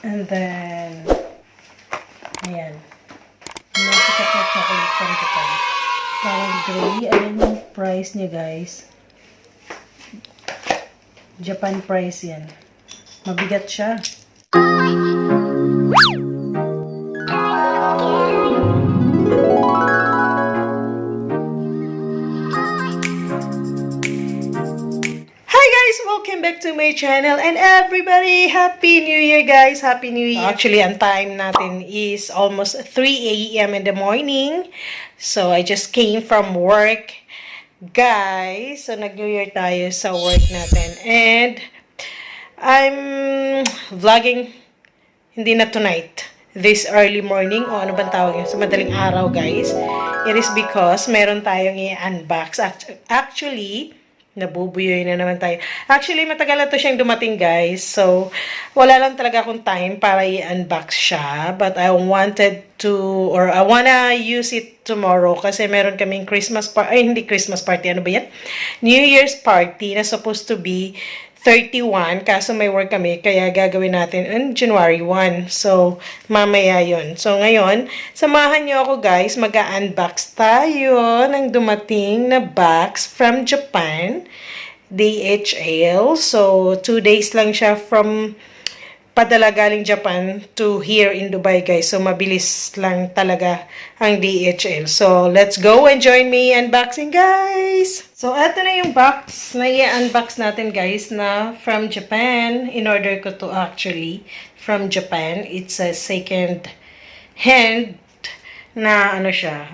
And then, ayan. Nasikat na chocolate from Japan. Parang gray. Ayan yung price niya, guys. Japan price yan. Mabigat siya. Welcome back to my channel and everybody, Happy New Year guys! Happy New Year! Actually, ang time natin is almost 3 a.m. in the morning. So, I just came from work, guys. So, nag-New Year tayo sa work natin. And, I'm vlogging, hindi na tonight, this early morning, o ano bang tawag yun? Sa madaling araw, guys. It is because meron tayong i-unbox. Actually, nabubuyoy na naman tayo. Actually, matagal na to siyang dumating, guys. So, wala lang talaga akong time para i-unbox siya. But I wanted to, or I wanna use it tomorrow kasi meron kaming Christmas party. Ay, hindi Christmas party. Ano ba yan? New Year's party na supposed to be 31. Kaso may work kami. Kaya gagawin natin on January 1. So, mamaya yon. So, ngayon, samahan nyo ako, guys. Mag-unbox tayo ng dumating na box from Japan. DHL. So, 2 days lang siya from padala galing Japan to here in Dubai, guys. So, mabilis lang talaga ang DHL. So, let's go and join me unboxing, guys! So, eto na yung box na i-unbox natin, guys, na from Japan. In order ko to actually from Japan. It's a second hand na ano siya,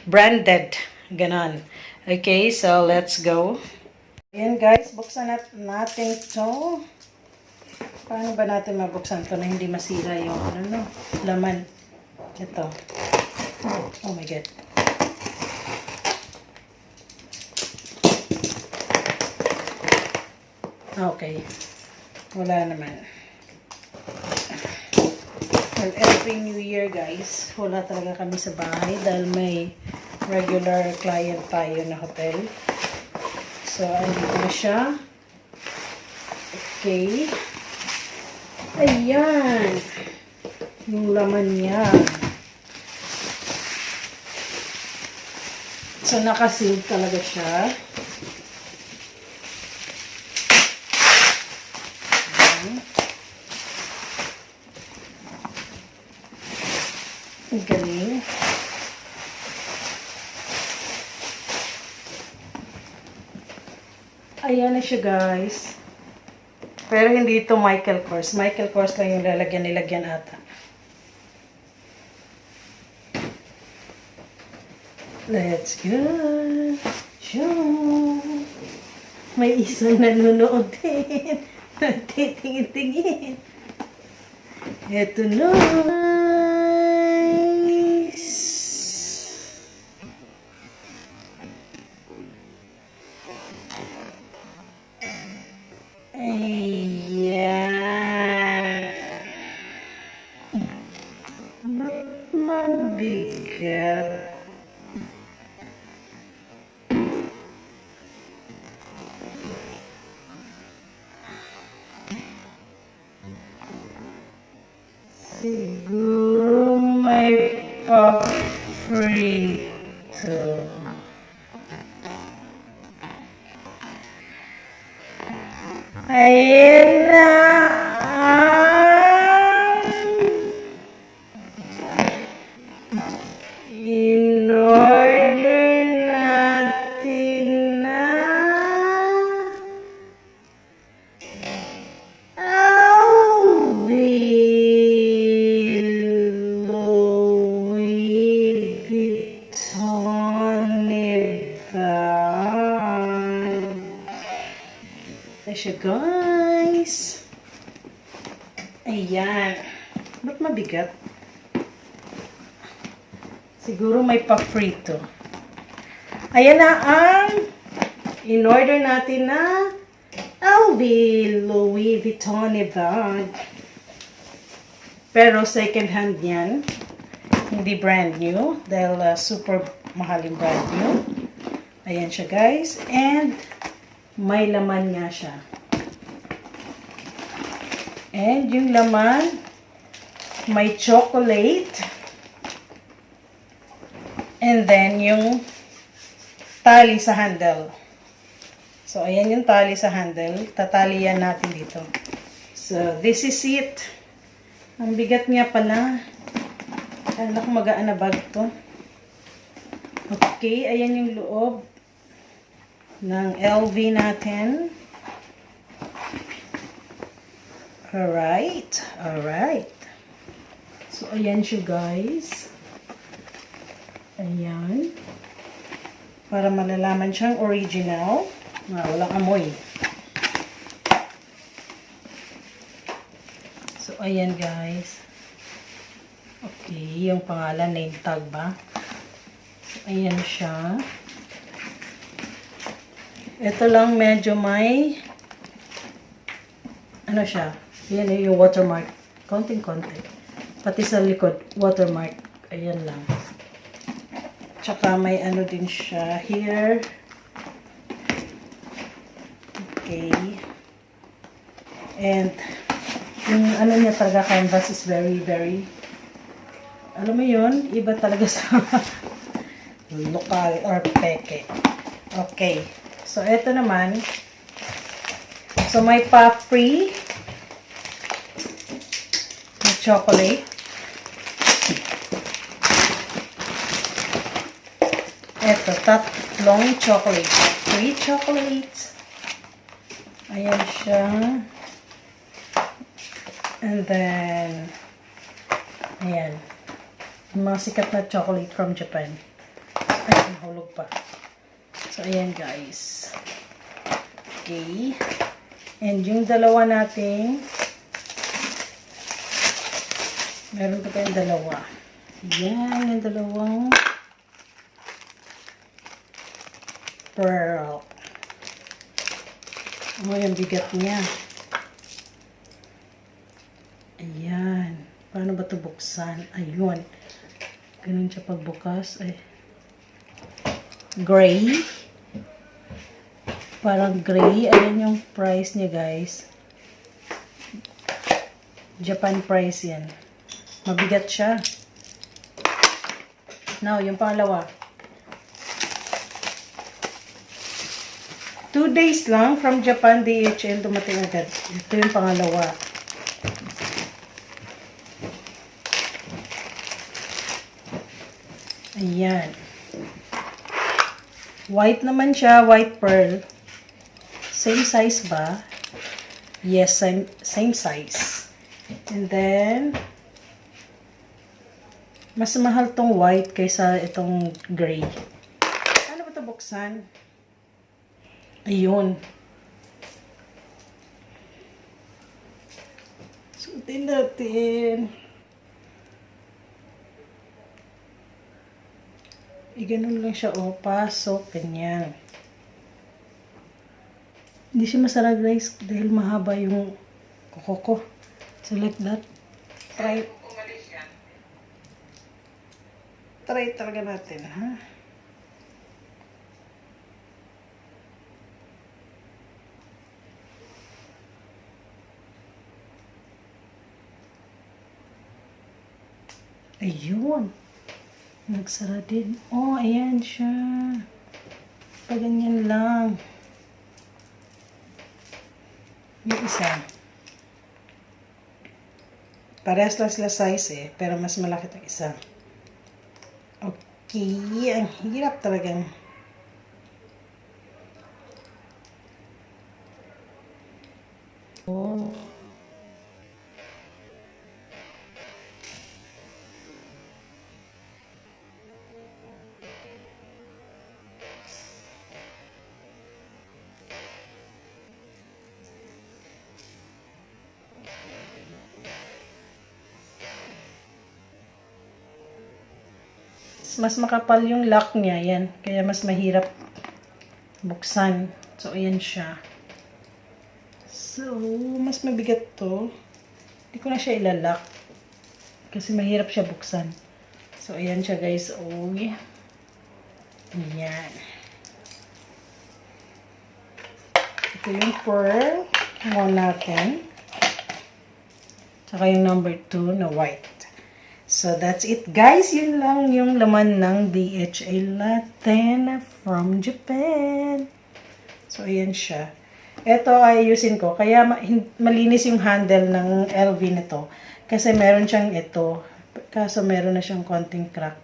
branded. Ganon. Okay, so let's go. Ayan, guys, buksan natin to. Paano ba natin mabuksan to na hindi masira yung ano, laman? Ito. Oh my God. Okay. Wala naman. Well, every New Year, guys, wala talaga kami sa bahay dahil may regular client tayo na hotel. So, andito na siya. Okay. Ayan. Yung laman niya. So, nakasealed talaga siya. Ayan. Ang galing. Ayan na siya, guys. Pero hindi ito Michael Kors. Michael Kors lang yung nilagyan ata. Let's go. Show. May isang nanonood din. Nagtitingin-tingin. Ito na. Mabigat. Siguro may pa-frito. Ayan na. In-order natin na Louis VITTON. Ito siya, guys. Ayan. Ba't mabigat? Siguro may pa-frito. Ayan na ang in-order natin na Louis VITTON bag. Pero second hand yan. Hindi brand new. Dahil super mahaling brand new. Ayan siya, guys. And may laman nga siya. And yung laman, may chocolate. And then yung tali sa handle. So, ayan yung tali sa handle. Tatali yan natin dito. So, this is it. Ang bigat niya pala. Anak, magaan na bag to. Okay, ayan yung loob ng LV natin. Alright. Alright. So, ayan siya, guys. Ayan. Para malalaman siyang original. Walang amoy. So, ayan, guys. Okay, yung pangalan, name tag ba? So, ayan siya. Ito lang medyo may ano siya? Yan yung watermark. Konting-konti. Pati sa likod, watermark. Ayan lang. Tsaka may ano din siya here. Okay. And yung ano niya talaga, canvas is very, very, alam mo yun, iba talaga sa lokal or peke. Okay. So, ito naman. So, may pa-free na chocolate. Ito, tatlong chocolate. 3 chocolates. Ayan siya. And then, ayan. Yung mga sikat na chocolate from Japan. Ay, nahulog pa. So, ayan, guys. Okay. And yung dalawa nating, meron pa tayong dalawa. Ayan, yung dalawang pearl. Oh, yung bigat niya. Ayan. Paano ba ito buksan? Ayun. Ganun siya pagbukas. Ay. Gray. Parang gray. Ayan yung price niya, guys. Japan price yan. Mabigat siya. Now, yung pangalawa. 2 days lang from Japan DHL dumating agad. Ito yung pangalawa. Ayan. White naman siya, white pearl. Same size ba? Yes, same size. And then, mas mahal tong white kaysa itong gray. Ano ba ito buksan? Ayun. Suotin natin. Ganun lang siya, oh. Pasok. Ganyan. Hindi siya masarap, guys, dahil mahaba yung kuko ko. So, like that. Try talaga natin, ha? Ayun. Nagsara din. Oh, ayan siya. Paganyan lang. Yung isa. Parehas lang sila size eh. Pero mas malaki ang isa. Okay. Ang hirap talagang. Oh. Mas makapal yung lock niya, yan. Kaya mas mahirap buksan. So, ayan siya. So, mas mabigat to. Hindi ko na siya ilalock. Kasi mahirap siya buksan. So, ayan siya, guys. Oh, ayan. Ito yung pearl. Mo natin. Tsaka yung number 2 na white. So, that's it guys. Yun lang yung laman ng DHL natin from Japan. So, ayan siya. Ito ayusin ko. Kaya malinis yung handle ng LV nito. Kasi meron siyang ito. Kaso meron na siyang konting crack.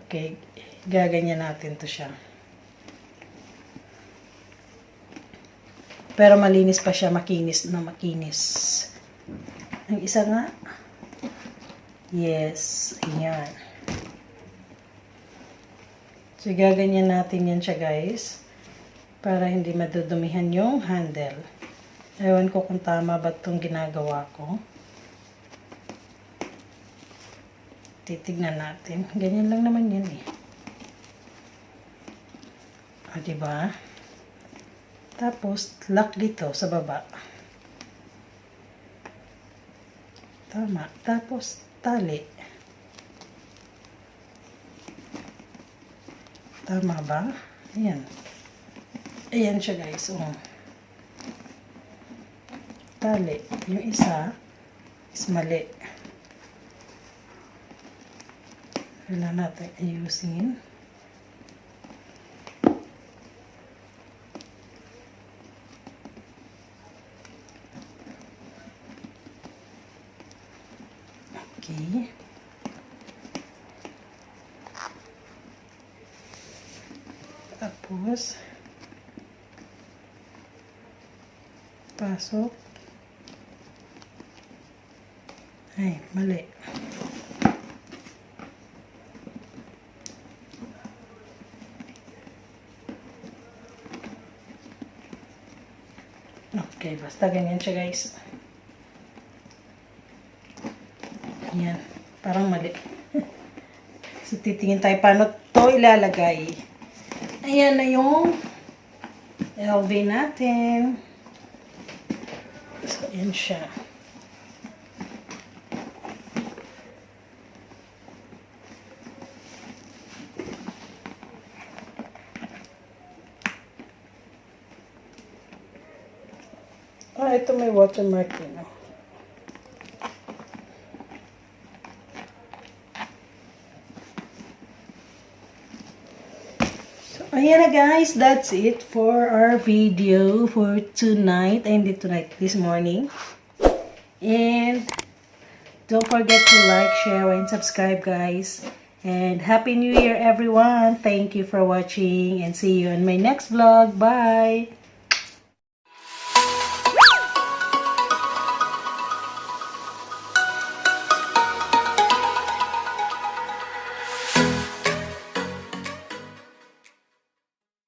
Okay. Gaganyan natin to siya. Pero malinis pa siya. Makinis na makinis. Ang isa nga. Yes. Ayan. So, gaganyan natin yan siya guys. Para hindi madudumihan yung handle. Ewan ko kung tama ba itong ginagawa ko. Titignan natin. Ganyan lang naman yan eh. O, diba? Tapos, lock dito sa baba. Tama. Tapos, tali. Tama ba? Ayan. Ayan siya guys. Oh. Tali. Yung isa is mali. Kailangan natin ayusin. Okay. Tapos, pasok. Ay, mali. Okay, basta ganyan siya guys. Yan, parang mali. So, titingin tayo paano to ilalagay. Ayan na yung LV natin. So, ayan siya. Ah, ito may watermark din. So, ayan na guys. That's it for our video for tonight. I ended tonight, this morning. And don't forget to like, share, and subscribe guys. And Happy New Year everyone. Thank you for watching and see you in my next vlog. Bye!